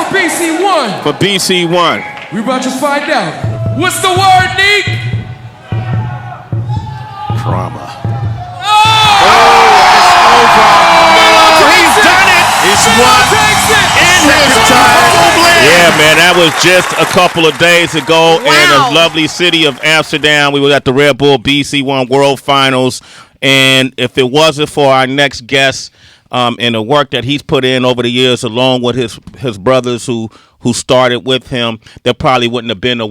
for BC1. For BC1. We about to find out. What's the word, Neek? Drama. He's done it. He's won in his time. Yeah, man, that was just a couple of days ago in the lovely city of Amsterdam. We were at the Red Bull BC1 World Finals, and if it wasn't for our next guest and the work that he's put in over the years, along with his brothers who started with him, there probably wouldn't have been a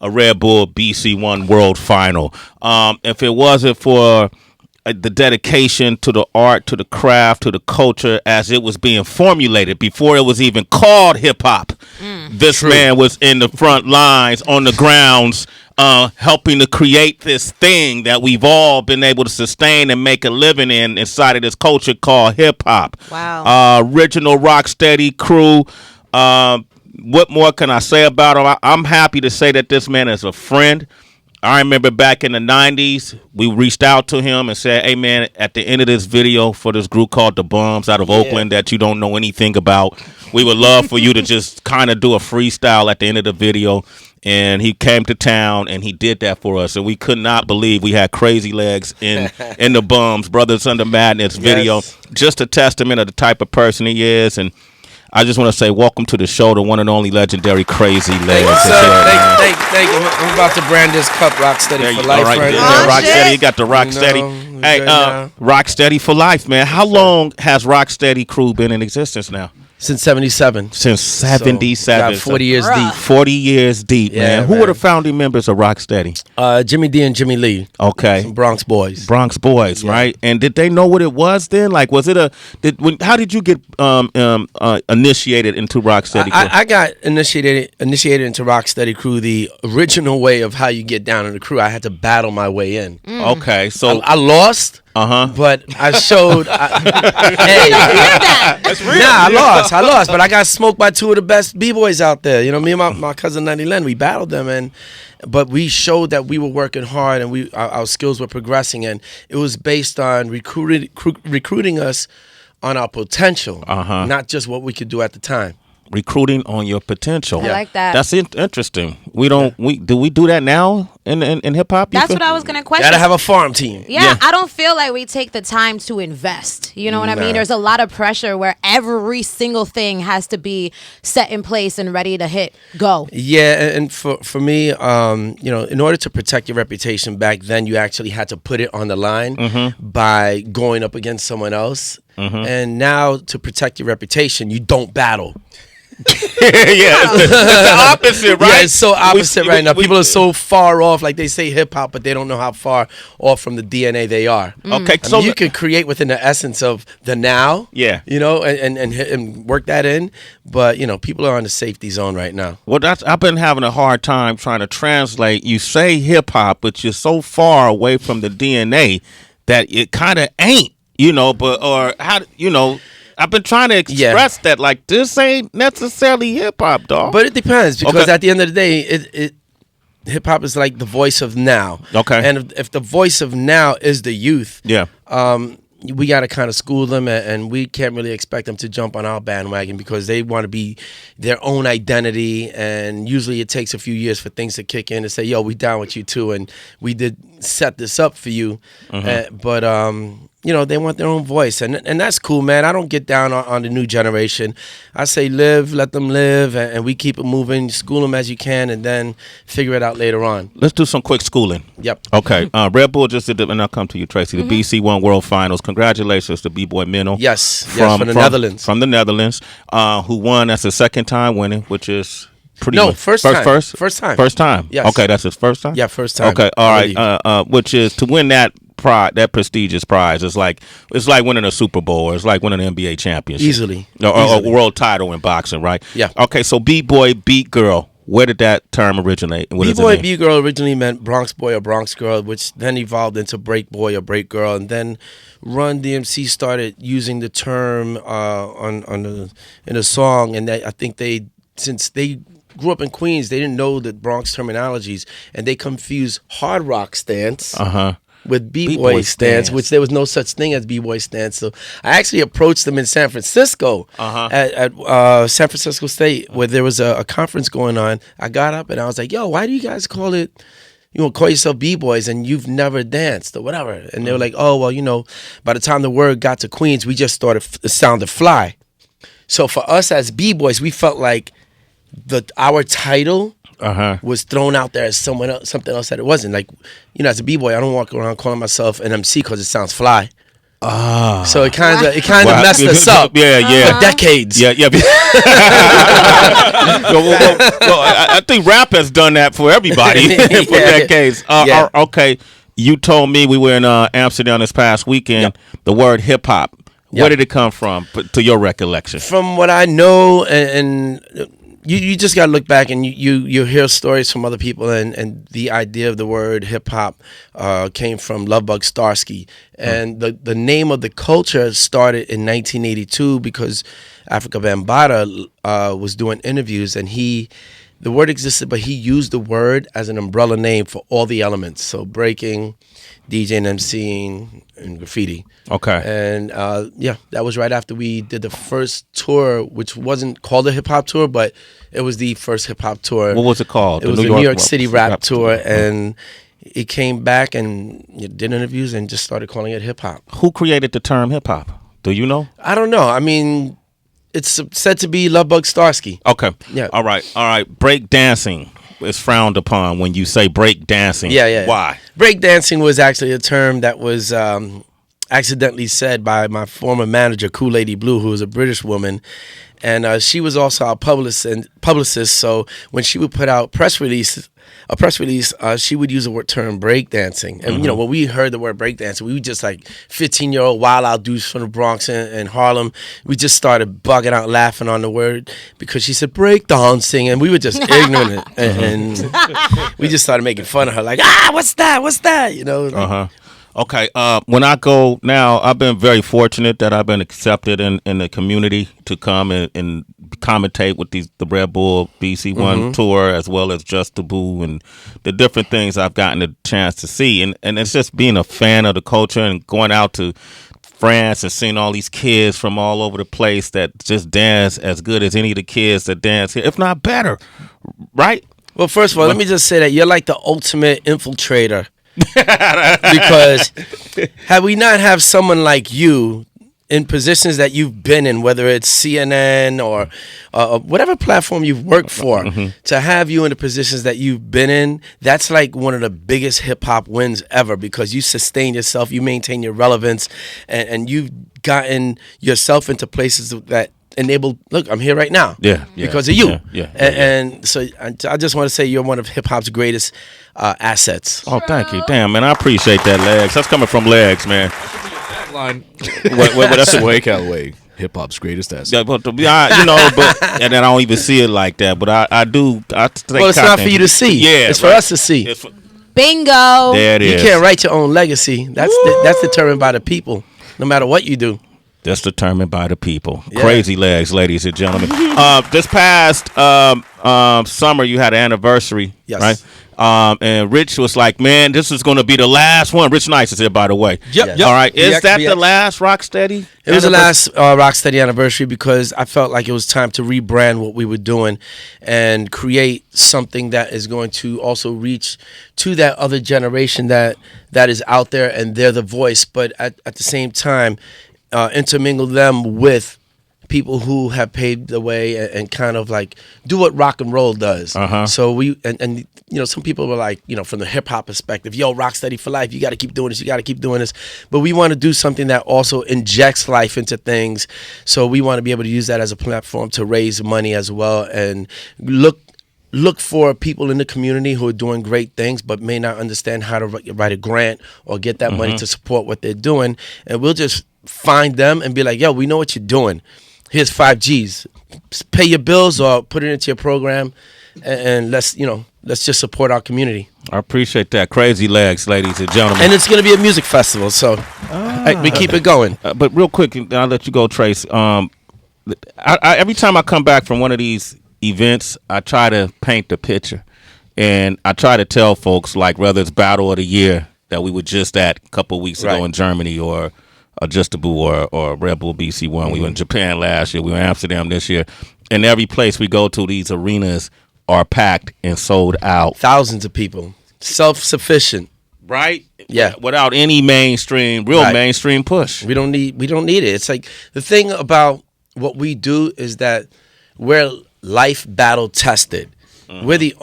Red Bull BC1 World Final. If it wasn't for the dedication to the art, to the craft, to the culture as it was being formulated before it was even called hip-hop. This man was in the front lines, on the grounds, helping to create this thing that we've all been able to sustain and make a living in inside of this culture called hip-hop. Wow. Original Rocksteady crew. What more can I say about him? I'm happy to say that this man is a friend. I remember back in the 90s, we reached out to him and said, hey, man, at the end of this video for this group called The Bums out of Oakland that you don't know anything about, we would love for you to just kind of do a freestyle at the end of the video. And he came to town and he did that for us. And we could not believe we had Crazy Legs in The Bums, Brothers Under Madness video. Yes. Just a testament of the type of person he is. And I just want to say welcome to the show, the one and only legendary Crazy Legs. Thank you. I'm about to brand this cup Rocksteady for life right now. Rocksteady, you got the Rocksteady. Hey, Rocksteady for life, man. How long has Rocksteady crew been in existence now? Since 77. Since 77. Got 40 years deep. 40 years deep, man. Who were the founding members of Rocksteady? Jimmy D and Jimmy Lee. Okay. Some Bronx Boys. Bronx Boys, right? And did they know what it was then? Like, was it how did you get initiated into Rocksteady crew? I got initiated into Rocksteady crew the original way of how you get down in the crew. I had to battle my way in. Okay, so I lost. But I showed. That's real. I lost, but I got smoked by two of the best b-boys out there. You know, me and my cousin Nutty Len, we battled them, but we showed that we were working hard and our skills were progressing, and it was based on recruiting us on our potential, not just what we could do at the time. Recruiting on your potential. I like that. That's interesting. Do we do that now in hip hop? That's what I was gonna question. Gotta have a farm team. Yeah, I don't feel like we take the time to invest. You know what I mean? There's a lot of pressure where every single thing has to be set in place and ready to go. Yeah, and for me, in order to protect your reputation back then, you actually had to put it on the line by going up against someone else. And now to protect your reputation, you don't battle. It's the opposite, right? Yeah, it's so opposite right now. People are so far off, like they say hip hop, but they don't know how far off from the DNA they are. Okay, so you could create within the essence of the now. Yeah, and work that in. But people are on the safety zone right now. Well, I've been having a hard time trying to translate. You say hip hop, but you're so far away from the DNA that it kind of ain't. I've been trying to express that, like, this ain't necessarily hip-hop, dog. But it depends, because at the end of the day, hip-hop is like the voice of now. Okay. And if the voice of now is the youth, we got to kind of school them, and we can't really expect them to jump on our bandwagon because they want to be their own identity, and usually it takes a few years for things to kick in and say, yo, we down with you too, and we did set this up for you. They want their own voice, and that's cool, man. I don't get down on the new generation. I say let them live, and we keep it moving. School them as you can, and then figure it out later on. Let's do some quick schooling. Yep. Okay. Red Bull just did and I'll come to you, Tracy. The BC1 World Finals. Congratulations to B-Boy Minnow. Yes, from the Netherlands. From the Netherlands, who won. That's the second time winning, which is pretty much. First time. First time. Yes. Okay, that's his first time. Yeah, first time. Okay. All right. Which is to win that prestigious prize. It's like winning a Super Bowl, or it's like winning an NBA championship. Easily. Or a world title in boxing, right? Yeah. Okay, so B-Boy, Beat Girl. Where did that term originate? B-Boy, B-Girl originally meant Bronx Boy or Bronx Girl, which then evolved into Break Boy or Break Girl, and then Run DMC started using the term in a song, and I think since they grew up in Queens, they didn't know the Bronx terminologies, and they confused hard rock stance with B-boy B-boy stance, stance. which there was no such thing as B-boy stance. So I actually approached them in San Francisco at San Francisco State, where there was a conference going on. I got up and I was like, yo, why do you guys call yourself B-boys and you've never danced or whatever? And they were like, oh, well, by the time the word got to Queens, we just started, it sounded fly. So for us as B-boys, we felt like our title was thrown out there as something else that it wasn't. Like, as a B-boy, I don't walk around calling myself an MC because it sounds fly. So it kind of messed us up. Yeah. For decades. Yeah. I think rap has done that for everybody for decades. Okay, you told me we were in Amsterdam this past weekend. Yep. The word hip hop. Where did it come from, to your recollection? From what I know, and you just got to look back and you hear stories from other people, and the idea of the word hip hop came from Lovebug Starsky, and the name of the culture started in 1982 because Afrika Bambaataa was doing interviews, and the word existed, but he used the word as an umbrella name for all the elements, so breaking, DJing, MCing, and graffiti. Okay. And that was right after we did the first tour, which wasn't called a hip hop tour, but it was the first hip hop tour. What was it called? It was the New York City rap tour, and it came back and did interviews and just started calling it hip hop. Who created the term hip hop? Do you know? I don't know. I mean, it's said to be Lovebug Starsky. Okay. Yeah. All right. Break dancing is frowned upon when you say break dancing. Yeah. Why? Break dancing was actually a term that was accidentally said by my former manager, Kool Lady Blue, who was a British woman. And she was also our publicist. So when she would put out a press release, she would use the term breakdancing. And, when we heard the word breakdancing, we were just like 15-year-old wild out dudes from the Bronx and Harlem. We just started bugging out laughing on the word because she said breakdancing, and we were just ignorant. And we just started making fun of her, like, what's that? What's that? Okay, when I go now, I've been very fortunate that I've been accepted in the community to come and commentate with the Red Bull BC1 tour, as well as Just the Boo and the different things I've gotten a chance to see. And it's just being a fan of the culture and going out to France and seeing all these kids from all over the place that just dance as good as any of the kids that dance here, if not better, right? Well, first of all, let me just say that you're like the ultimate infiltrator. Because had we not have someone like you in positions that you've been in, whether it's CNN or whatever platform you've worked for, to have you in the positions that you've been in, that's like one of the biggest hip hop wins ever, because you sustain yourself, you maintain your relevance, and you've gotten yourself into places that enabled. Look, I'm here right now. Because of you. And so I just want to say you're one of hip hop's greatest assets. Oh, thank you. Damn, man, I appreciate that, Legs. That's coming from Legs, man. Line. That's Sway Calloway, hip hop's greatest asset. Yeah, but and then I don't even see it like that. But I do. Well, it's not for you to see. Yeah, it's for us to see. Bingo. There it is. You can't write your own legacy. That's determined by the people, no matter what you do. That's determined by the people. Yeah. Crazy Legs, ladies and gentlemen. This past summer, you had an anniversary, yes, right? And Rich was like, man, this is going to be the last one. Rich Nice is here, by the way. Yep. All right. Is that the last Rocksteady? It was the last Rocksteady anniversary, because I felt like it was time to rebrand what we were doing and create something that is going to also reach to that other generation that is out there, and they're the voice, but at the same time, intermingle them with people who have paved the way and kind of like do what rock and roll does. So we and some people were like, from the hip hop perspective, yo, Rocksteady for life, you got to keep doing this, you got to keep doing this. But we want to do something that also injects life into things. So we want to be able to use that as a platform to raise money as well, and look for people in the community who are doing great things but may not understand how to write a grant or get that money to support what they're doing. And we'll just find them and be like, yo, we know what you're doing. Here's 5 G's. Pay your bills or put it into your program, and let's just support our community. I appreciate that. Crazy Legs, ladies and gentlemen. And it's going to be a music festival, so we keep it going. But real quick, I'll let you go, Trace. I every time I come back from one of these events, I try to paint the picture. And I try to tell folks, like, whether it's Battle of the Year, that we were just at a couple of weeks ago in Germany, or Just a Boo, or Red Bull BC1. We were in Japan last year. We were in Amsterdam this year. And every place we go to, these arenas are packed and sold out. Thousands of people, self-sufficient. Right? Yeah. Without any mainstream push. We don't need it. It's like the thing about what we do is that we're life battle tested. We're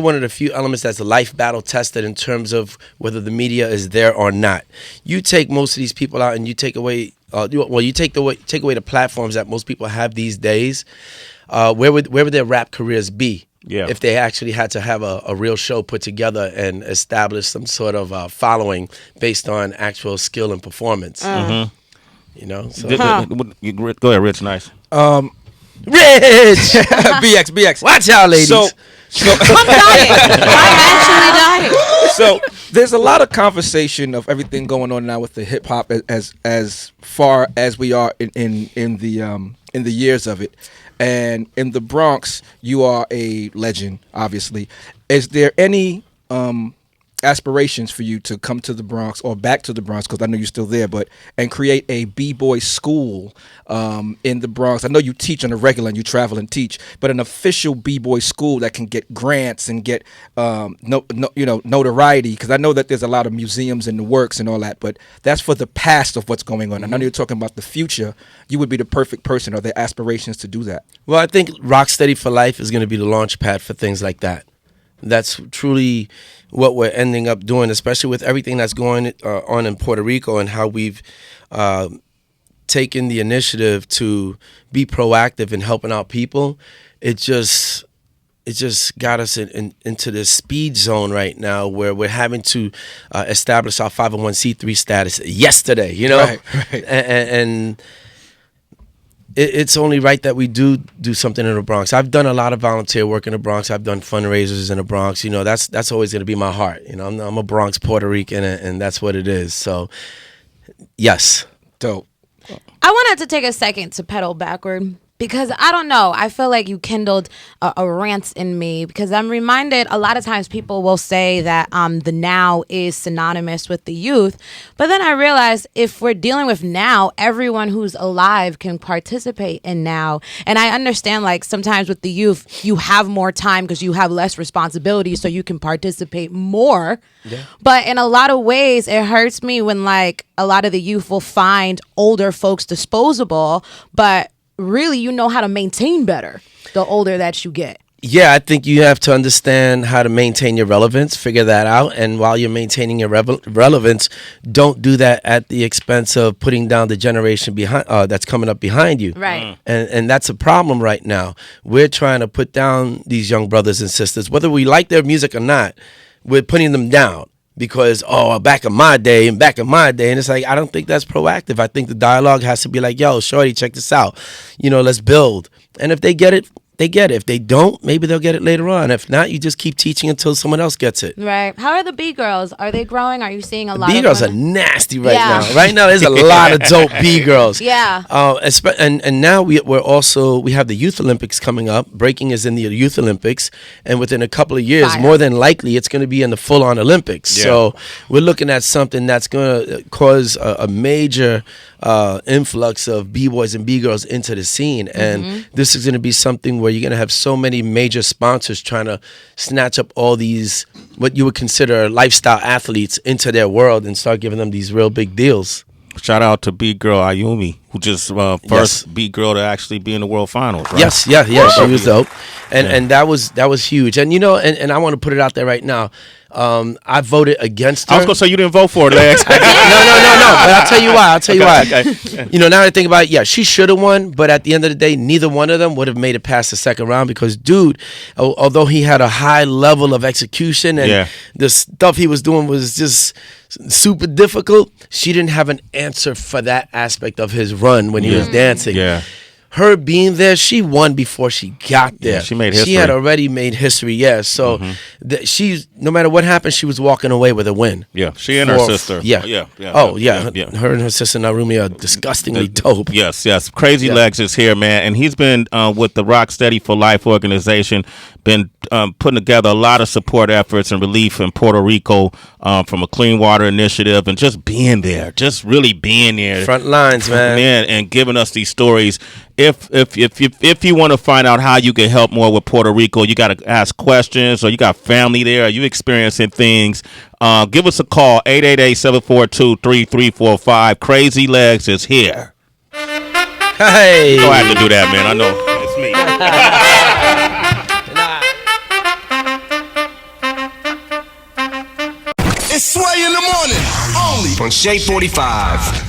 one of the few elements that's life battle tested in terms of whether the media is there or not. You take most of these people out and you take away you take away the platforms that most people have these days. Where would their rap careers be? Yeah. If they actually had to have a real show put together and establish some sort of following based on actual skill and performance. You know? So. Go ahead, Rich. Nice. Rich! BX. Watch out, ladies. So I'm dying. I'm actually dying. So there's a lot of conversation of everything going on now with the hip hop as far as we are in the years of it. And in the Bronx, you are a legend, obviously. Is there any aspirations for you to come to the Bronx or back to the Bronx, because I know you're still there, and create a b-boy school in the Bronx? I know you teach on a regular and you travel and teach, but an official b-boy school that can get grants and get notoriety, because I know that there's a lot of museums in the works and all that, but that's for the past of what's going on. I know you're talking about the future. You would be the perfect person. Are there aspirations to do that? Well, I think Rocksteady for Life is going to be the launch pad for things like that. That's truly what we're ending up doing, especially with everything that's going on in Puerto Rico and how we've taken the initiative to be proactive in helping out people. It just got us into this speed zone right now where we're having to establish our 501c3 status yesterday, you know? Right. And it's only right that we do something in the Bronx. I've done a lot of volunteer work in the Bronx. I've done fundraisers in the Bronx. You know, that's always going to be my heart. You know, I'm a Bronx Puerto Rican, and that's what it is. So, yes. Dope. I wanted to take a second to pedal backward, because I don't know. I feel like you kindled a rant in me, because I'm reminded a lot of times people will say that the now is synonymous with the youth. But then I realized if we're dealing with now, everyone who's alive can participate in now. And I understand, like, sometimes with the youth, you have more time because you have less responsibility, so you can participate more. Yeah. But in a lot of ways, it hurts me when, like, a lot of the youth will find older folks disposable, but really you know how to maintain better the older that you get. Yeah, I think you have to understand how to maintain your relevance, figure that out, and while you're maintaining your relevance, don't do that at the expense of putting down the generation behind that's coming up behind you. Right. And that's a problem right now. We're trying to put down these young brothers and sisters, whether we like their music or not. We're putting them down. Because, back in my day, and it's like, I don't think that's proactive. I think the dialogue has to be like, yo, shorty, check this out. You know, let's build. And if they get it, they get it. If they don't, maybe they'll get it later on. If not, you just keep teaching until someone else gets it. Right. How are the B-girls? Are they growing? Are you seeing a lot of B-girls are nasty right now. Right now, there's a lot of dope B-girls. Yeah. And now we have the Youth Olympics coming up. Breaking is in the Youth Olympics. And within a couple of years, more than likely, it's going to be in the full-on Olympics. Yeah. So we're looking at something that's going to cause a major influx of B-boys and B-girls into the scene. And this is going to be something where you're going to have so many major sponsors trying to snatch up all these, what you would consider lifestyle athletes, into their world and start giving them these real big deals. Shout out to B-girl Ayumi, who just first B-girl to actually be in the World Finals, right? Yes, yeah, she was dope. And that was huge. And, you know, and I want to put it out there right now. I voted against her. I was going to say you didn't vote for her, Lex. No. But I'll tell you why. Okay. You know, now that I think about it, yeah, she should have won. But at the end of the day, neither one of them would have made it past the second round because, dude, although he had a high level of execution and the stuff he was doing was just super difficult, she didn't have an answer for that aspect of his run when he was dancing. Yeah. her being there, she won before she got there. Yeah, she made She history. had already made history, yeah. So she's, no matter what happened, she was walking away with a win. Yeah, she and her sister. Yeah. Yeah. Oh, yeah. Her and her sister Narumi are disgustingly dope. Yes. Crazy Yeah. Legs is here, man, and he's been with the Rock Steady for Life organization, been putting together a lot of support efforts and relief in Puerto Rico from a clean water initiative, and just being there, just really being there, Front lines, man. and giving us these stories. If you want to find out how you can help more with Puerto Rico, you got to ask questions, or you got family there, or you experiencing things. Give us a call, 888-742-3345. Crazy Legs is here. Hey. Go ahead to do that, man. I know it's me. It's Sway in the morning, only on Shea 45.